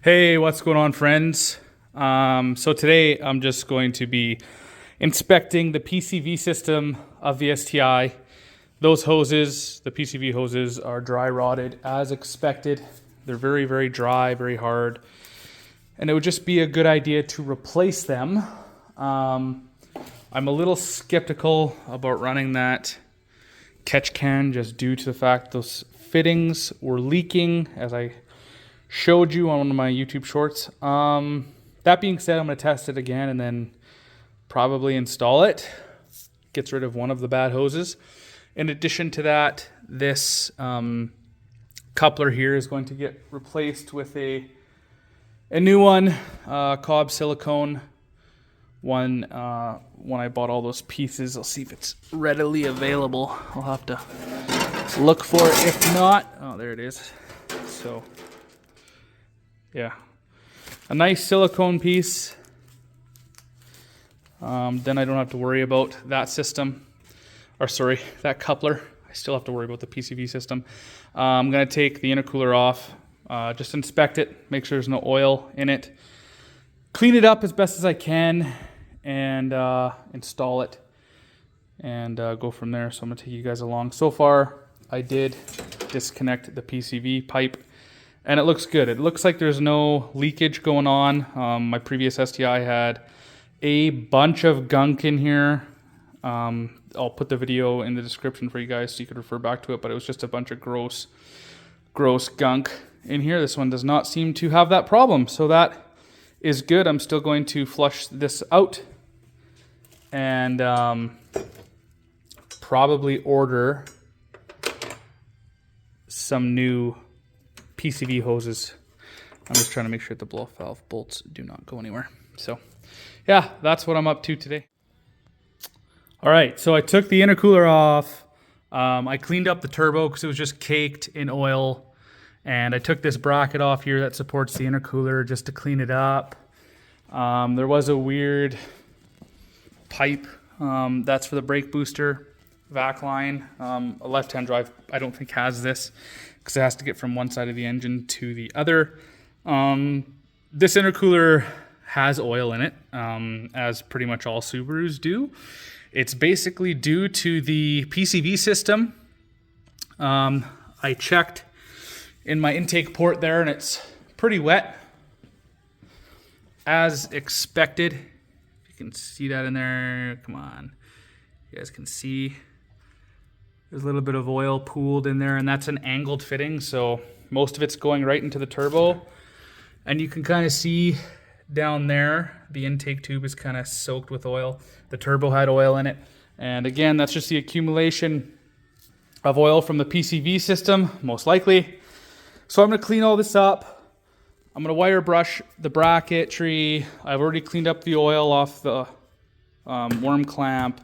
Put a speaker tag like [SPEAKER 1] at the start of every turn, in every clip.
[SPEAKER 1] Hey, what's going on, friends? So today I'm just going to be inspecting the PCV system of the STi. Those hoses, the PCV hoses, are dry rotted as expected. They're very, very dry, very hard. And it would just be a good idea to replace them. I'm a little skeptical about running that catch can just due to the fact those fittings were leaking, as I showed you on one of my YouTube shorts. That being said, I'm going to test it again and then probably install it. Gets rid of one of the bad hoses. In addition to that, this coupler here is going to get replaced with a new one, Cobb silicone one. When I bought all those pieces, I'll see if it's readily available. I'll have to look for it. If not, oh, there it is. So yeah, a nice silicone piece. Then I don't have to worry about that system, or sorry, that coupler. I still have to worry about the PCV system. I'm gonna take the intercooler off, just inspect it, make sure there's no oil in it, clean it up as best as I can, and install it, and go from there. So I'm gonna take you guys along. So far, I did disconnect the PCV pipe, and it looks good. It looks like there's no leakage going on. My previous STi had a bunch of gunk in here. I'll put the video in the description for you guys so you could refer back to it, but it was just a bunch of gross gunk in here. This one does not seem to have that problem, so that is good. I'm still going to flush this out and probably order some new PCV hoses. I'm just trying to make sure the blow-off valve bolts do not go anywhere. So yeah, that's what I'm up to today. All right, so I took the intercooler off. I cleaned up the turbo because it was just caked in oil. And I took this bracket off here that supports the intercooler just to clean it up. There was a weird pipe that's for the brake booster vac line. A left-hand drive I don't think has this because it has to get from one side of the engine to the other. This intercooler has oil in it, as pretty much all Subarus do. It's basically due to the PCV system. I checked in my intake port there and it's pretty wet as expected. You can see that in there. Come on, you guys can see there's a little bit of oil pooled in there, and that's an angled fitting, so most of it's going right into the turbo. And you can kind of see down there the intake tube is kind of soaked with oil. The turbo had oil in it, and again, that's just the accumulation of oil from the PCV system, most likely. So I'm going to clean all this up. I'm going to wire brush the bracketry. I've already cleaned up the oil off the worm clamp.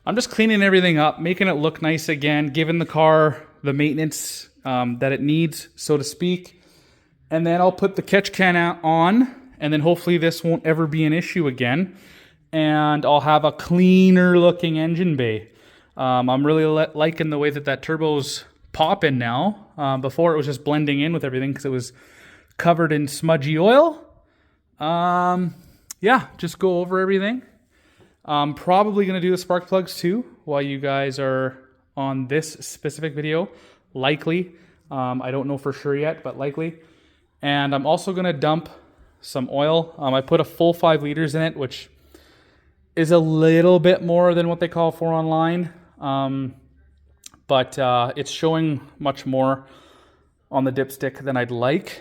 [SPEAKER 1] I'm just cleaning everything up, making it look nice again, giving the car the maintenance that it needs, so to speak. And then I'll put the catch can on, and then hopefully this won't ever be an issue again. And I'll have a cleaner looking engine bay. I'm really liking the way that turbo's popping now. Before it was just blending in with everything because it was covered in smudgy oil. Yeah, just go over everything. I'm probably going to do the spark plugs too while you guys are on this specific video. Likely. I don't know for sure yet, but likely. And I'm also going to dump some oil. I put a full 5 liters in it, which is a little bit more than what they call for online. But it's showing much more on the dipstick than I'd like.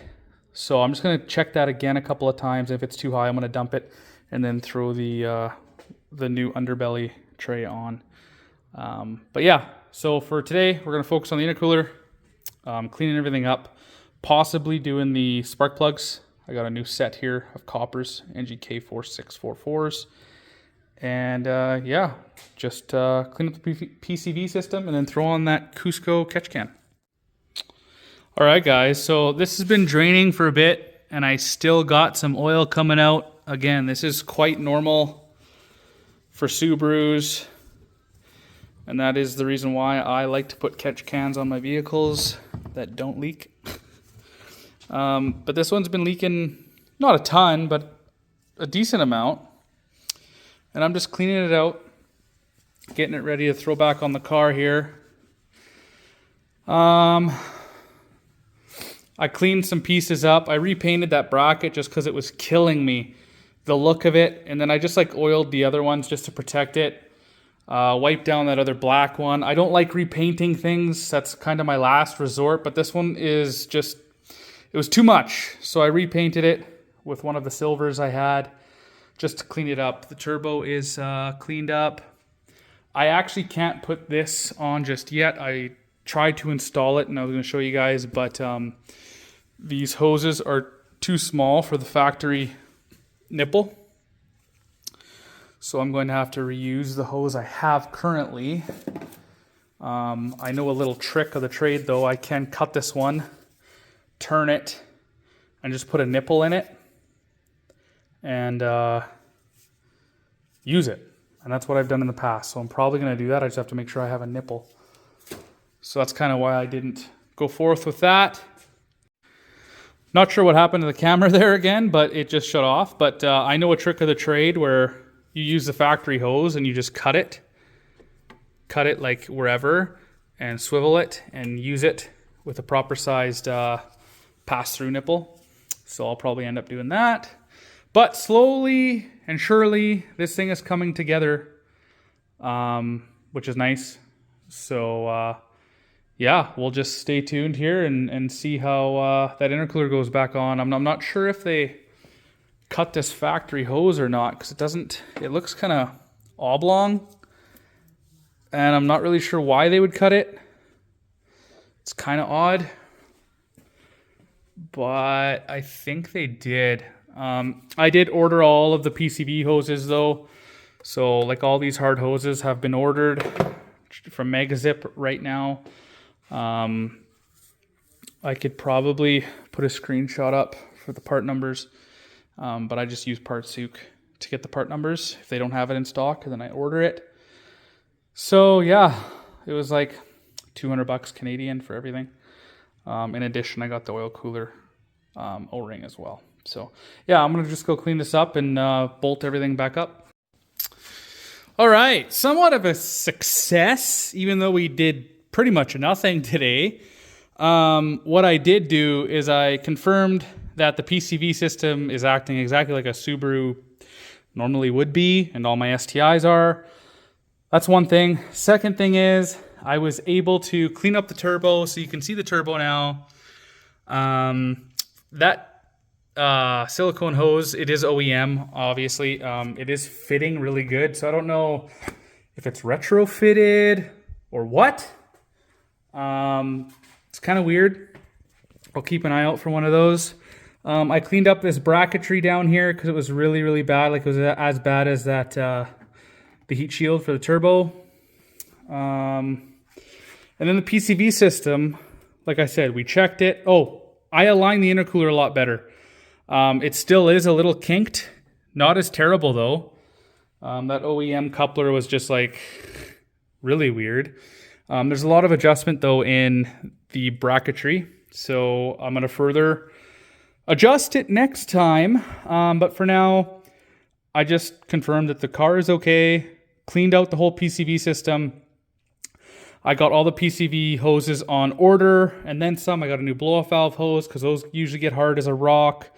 [SPEAKER 1] So I'm just going to check that again a couple of times. If it's too high, I'm going to dump it and then throw the new underbelly tray on. But yeah, so for today, we're going to focus on the intercooler, cleaning everything up, possibly doing the spark plugs. I got a new set here of coppers, NGK4644s. And yeah, just clean up the PCV system and then throw on that Cusco catch can. All right, guys, so this has been draining for a bit and I still got some oil coming out. Again, this is quite normal for Subarus, and that is the reason why I like to put catch cans on my vehicles that don't leak. But this one's been leaking, not a ton, but a decent amount. And I'm just cleaning it out, getting it ready to throw back on the car here. I cleaned some pieces up. I repainted that bracket just because it was killing me, the look of it. And then I just like oiled the other ones just to protect it. Wiped down that other black one. I don't like repainting things. That's kind of my last resort. But this one is just, it was too much. So I repainted it with one of the silvers I had just to clean it up. The turbo is cleaned up. I actually can't put this on just yet. I tried to install it and I was going to show you guys, but these hoses are too small for the factory nipple. So I'm going to have to reuse the hose I have currently. I know a little trick of the trade though. I can cut this one, turn it, and just put a nipple in it and use it. And that's what I've done in the past. So I'm probably going to do that. I just have to make sure I have a nipple. So that's kind of why I didn't go forth with that. Not sure what happened to the camera there again, but it just shut off. But I know a trick of the trade where you use the factory hose and you just cut it like wherever and swivel it and use it with a proper sized pass-through nipple. So I'll probably end up doing that. But slowly and surely, this thing is coming together, which is nice. So yeah, we'll just stay tuned here and see how that intercooler goes back on. I'm not sure if they cut this factory hose or not, because it looks kind of oblong. And I'm not really sure why they would cut it. It's kind of odd. But I think they did. I did order all of the PCV hoses though. So like all these hard hoses have been ordered from MegaZip right now. I could probably put a screenshot up for the part numbers. But I just use Partsook to get the part numbers. If they don't have it in stock, then I order it. So yeah, it was like $200 Canadian for everything. In addition, I got the oil cooler O-ring as well. So yeah, I'm going to just go clean this up and bolt everything back up. All right, somewhat of a success, even though we did pretty much nothing today. What I did do is I confirmed that the PCV system is acting exactly like a Subaru normally would be, and all my STIs are. That's one thing. Second thing is I was able to clean up the turbo, so you can see the turbo now. That silicone hose, it is OEM, obviously. It is fitting really good, so I don't know if it's retrofitted or what. It's kind of weird. I'll keep an eye out for one of those. I cleaned up this bracketry down here because it was really, really bad. Like it was as bad as that the heat shield for the turbo. And then the PCV system, like I said, we checked it. Oh, I aligned the intercooler a lot better. It still is a little kinked. Not as terrible though. That OEM coupler was just like really weird. There's a lot of adjustment though in the bracketry. So I'm going to further adjust it next time. But for now, I just confirmed that the car is okay. Cleaned out the whole PCV system. I got all the PCV hoses on order and then some. I got a new blow-off valve hose because those usually get hard as a rock.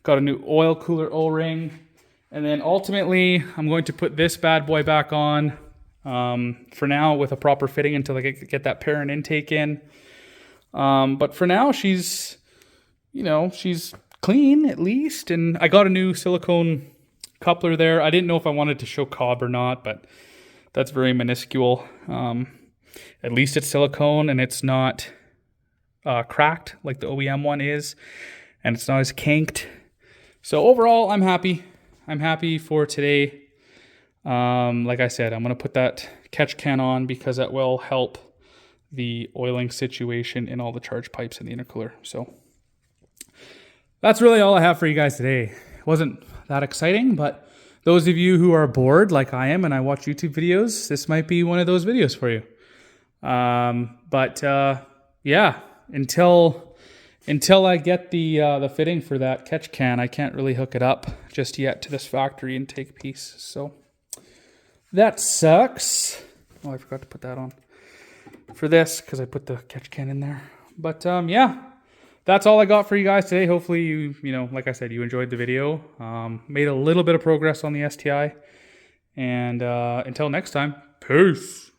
[SPEAKER 1] Got a new oil cooler O-ring. And then ultimately, I'm going to put this bad boy back on for now with a proper fitting until I get that parent intake in. But for now, she's clean at least. And I got a new silicone coupler there. I didn't know if I wanted to show cob or not, but that's very minuscule. At least it's silicone and it's not cracked like the OEM one is. And it's not as kinked. So overall, I'm happy. I'm happy for today. Like I said, I'm going to put that catch can on because that will help the oiling situation in all the charge pipes in the intercooler. So that's really all I have for you guys today. It wasn't that exciting, but those of you who are bored like I am and I watch YouTube videos, this might be one of those videos for you. Yeah, until until I get the fitting for that catch can, I can't really hook it up just yet to this factory intake piece. So that sucks. Oh, I forgot to put that on for this because I put the catch can in there. But yeah, that's all I got for you guys today. Hopefully you know, like I said, you enjoyed the video. Made a little bit of progress on the STi. And until next time, peace.